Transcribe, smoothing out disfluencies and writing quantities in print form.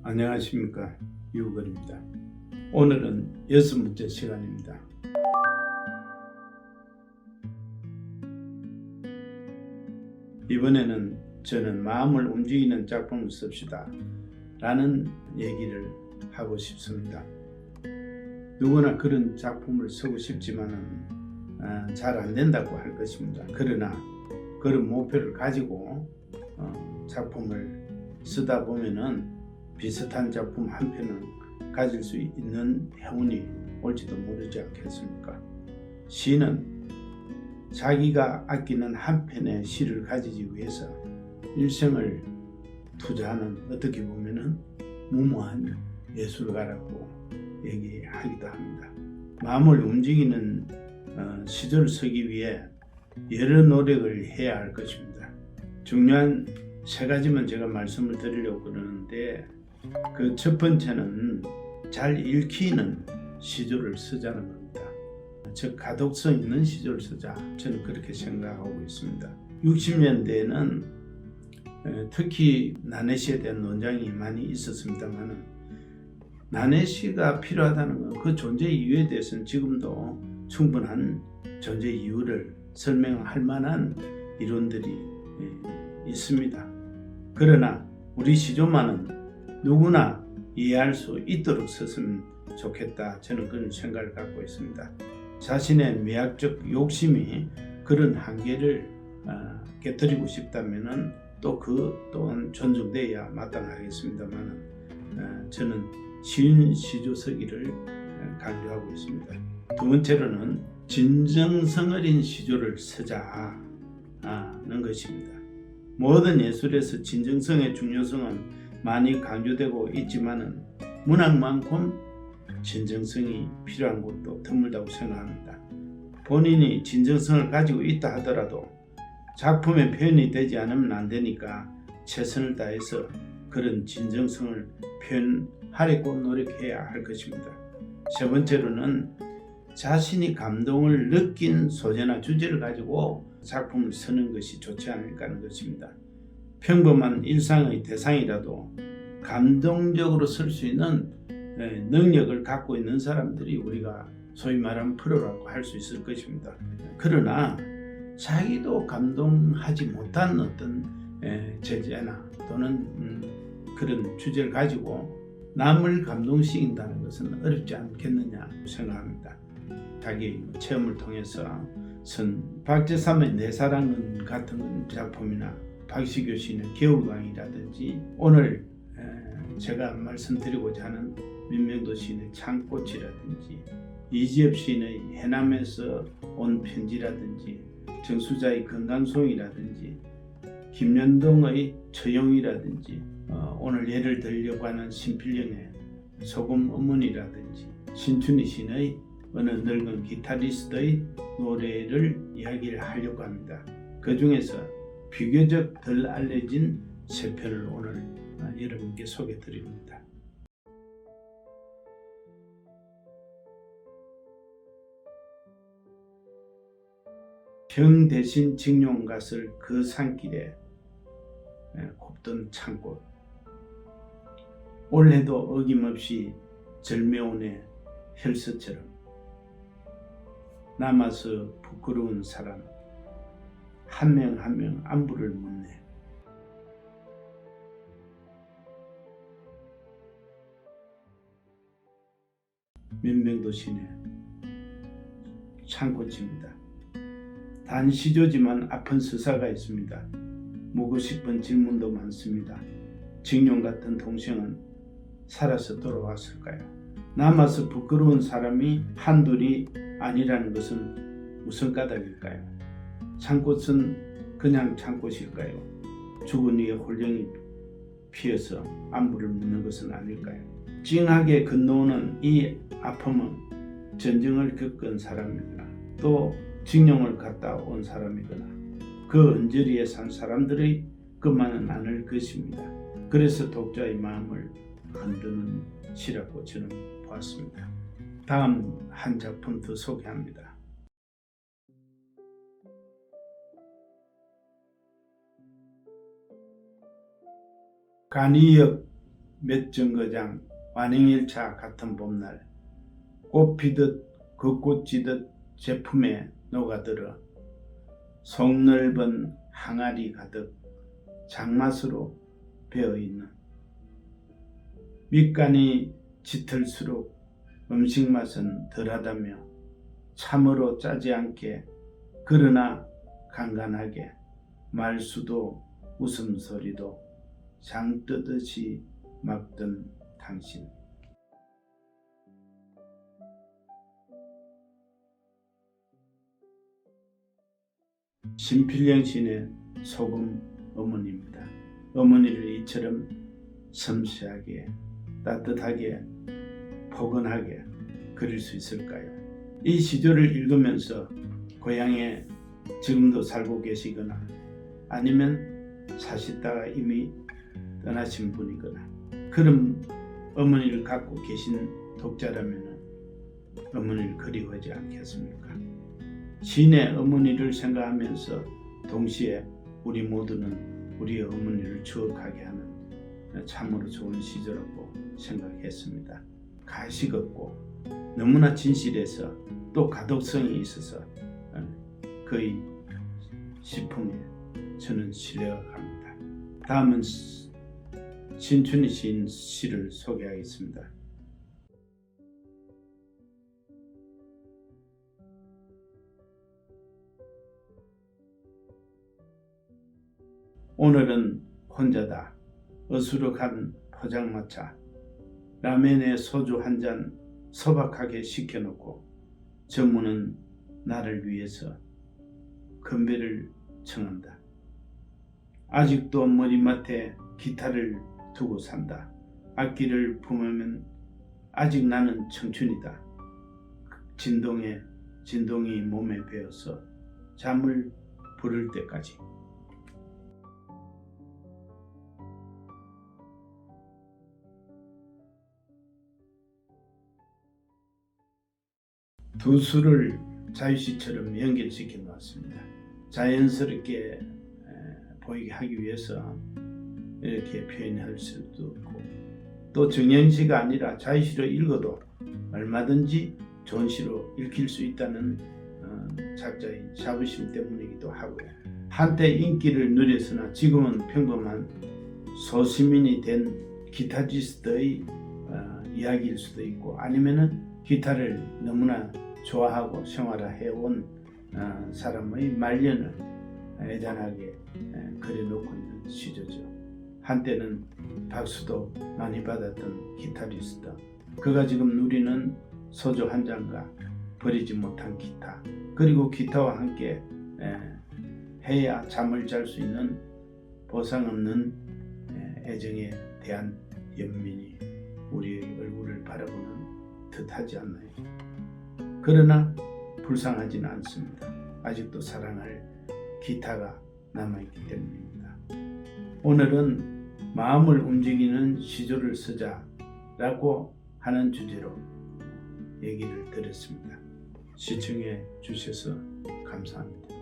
안녕하십니까, 유건입니다. 오늘은 6문제 시간입니다. 이번에는 저는 마음을 움직이는 작품을 씁시다 라는 얘기를 하고 싶습니다. 누구나 그런 작품을 쓰고 싶지만은 잘 안 된다고 할 것입니다. 그러나 그런 목표를 가지고 작품을 쓰다 보면은 비슷한 작품 한 편을 가질 수 있는 행운이 올지도 모르지 않겠습니까? 시는 자기가 아끼는 한 편의 시를 가지기 위해서 일생을 투자하는, 어떻게 보면은 무모한 예술가라고 얘기하기도 합니다. 마음을 움직이는 시조를 쓰기 위해 여러 노력을 해야 할 것입니다. 중요한 세 가지만 제가 말씀을 드리려고 그러는데, 그 첫 번째는 잘 읽히는 시조를 쓰자는 겁니다. 즉 가독성 있는 시조를 쓰자, 저는 그렇게 생각하고 있습니다. 60년대에는 특히 난해시에 대한 논쟁이 많이 있었습니다만, 난해시가 필요하다는 것, 그 존재 이유에 대해서는 지금도 충분한 존재 이유를 설명할 만한 이론들이 있습니다. 그러나 우리 시조만은 누구나 이해할 수 있도록 썼으면 좋겠다, 저는 그런 생각을 갖고 있습니다. 자신의 미학적 욕심이 그런 한계를 깨뜨리고 싶다면 또 그 또한 존중되어야 마땅하겠습니다만, 저는 쉬운 시조 쓰기를 강조하고 있습니다. 두 번째로는 진정성 어린 시조를 쓰자는 것입니다. 모든 예술에서 진정성의 중요성은 많이 강조되고 있지만은 문학만큼 진정성이 필요한 것도 드물다고 생각합니다. 본인이 진정성을 가지고 있다 하더라도 작품의 표현이 되지 않으면 안 되니까 최선을 다해서 그런 진정성을 표현하려고 노력해야 할 것입니다. 세 번째로는 자신이 감동을 느낀 소재나 주제를 가지고 작품을 쓰는 것이 좋지 않을까 하는 것입니다. 평범한 일상의 대상이라도 감동적으로 쓸 수 있는 능력을 갖고 있는 사람들이 우리가 소위 말하면 프로라고 할 수 있을 것입니다. 그러나 자기도 감동하지 못한 어떤 제재나 또는 그런 주제를 가지고 남을 감동시킨다는 것은 어렵지 않겠느냐 생각합니다. 자기 체험을 통해서 쓴 박재삼의 내 사랑은 같은 작품이나 박시교 시인의 겨울강이라든지, 오늘 제가 말씀드리고자 하는 민명도 시인의 창꽃이라든지, 이지엽 시인의 해남에서 온 편지라든지, 정수자의 건강송이라든지, 김연동의 처용이라든지, 오늘 예를 들려고 하는 신필령의 소금 어머니라든지, 신춘희 시인의 어느 늙은 기타리스트의 노래를 이야기를 하려고 합니다. 그 중에서 비교적 덜 알려진 세 편을 오늘 여러분께 소개해 드립니다. 형 대신 직룡 갔을 그 산길에 곱던 창꽃, 올해도 어김없이 절매오네 혈서처럼 남아서 부끄러운 사람 한 명 한 명 안부를 묻네. 민명도 시인의 창꽃입니다. 단 시조지만 아픈 서사가 있습니다. 묻고 싶은 질문도 많습니다. 직룡 같은 동생은 살아서 돌아왔을까요? 남아서 부끄러운 사람이 한둘이 아니라는 것은 무슨 까닭일까요? 창꽃은 그냥 창꽃일까요? 죽은 이의 홀령이 피어서 안부를 묻는 것은 아닐까요? 찡하게 건너오는 이 아픔은 전쟁을 겪은 사람이거나 또 직룡을 갔다 온 사람이거나 그 언저리에 산 사람들의 것만은 아닐 것입니다. 그래서 독자의 마음을 흔드는 시라고 저는 보았습니다. 다음 한 작품 더 소개합니다. 간이역 몇 정거장 완행일차 같은 봄날 꽃피듯 겉꽃지듯 제품에 녹아들어 속넓은 항아리 가득 장맛으로 배어있는 밑간이 짙을수록 음식 맛은 덜하다며 참으로 짜지 않게 그러나 간간하게 말수도 웃음소리도 장뜨듯이 막던 당신. 신필령 시인의 소금 어머니입니다. 어머니를 이처럼 섬세하게 따뜻하게 포근하게 그릴 수 있을까요? 이 시조를 읽으면서 고향에 지금도 살고 계시거나 아니면 사시다가 이미 떠나신 분이거나 그런 어머니를 갖고 계신 독자라면 어머니를 그리워하지 않겠습니까? 시인의 어머니를 생각하면서 동시에 우리 모두는 우리의 어머니를 추억하게 하는 참으로 좋은 시조라고 생각했습니다. 가식 없고 너무나 진실해서 또 가독성이 있어서 거의 시풍에 저는 신뢰가 갑니다. 다음은 신춘희 시인 시를 소개하겠습니다. 오늘은 혼자다. 어수룩한 포장마차 라면에 소주 한 잔 소박하게 시켜놓고 정무는 나를 위해서 건배를 청한다. 아직도 머리맡에 기타를 두고 산다. 악기를 품으면 아직 나는 청춘이다. 진동이 몸에 배어서 잠을 부를 때까지. 두 수를 자유시처럼 연결시켜 놓았습니다. 자연스럽게 보이게 하기 위해서 이렇게 표현할 수도 있고 또 정형시가 아니라 자유시로 읽어도 얼마든지 좋은 시로 읽힐 수 있다는 작자의 자부심 때문이기도 하고요. 한때 인기를 누렸으나 지금은 평범한 소시민이 된 기타리스트의 이야기일 수도 있고 아니면은 기타를 너무나 좋아하고 생활해온 사람의 말년을 애잔하게 그려놓고 있는 시조죠. 한때는 박수도 많이 받았던 기타리스트, 그가 지금 누리는 소주 한 잔과 버리지 못한 기타, 그리고 기타와 함께 해야 잠을 잘 수 있는 보상 없는 애정에 대한 연민이 우리의 얼굴을 바라보는 듯하지 않나요? 그러나 불쌍하지는 않습니다. 아직도 사랑할 기타가 남아있기 때문입니다. 오늘은 마음을 움직이는 시조를 쓰자라고 하는 주제로 얘기를 드렸습니다. 시청해 주셔서 감사합니다.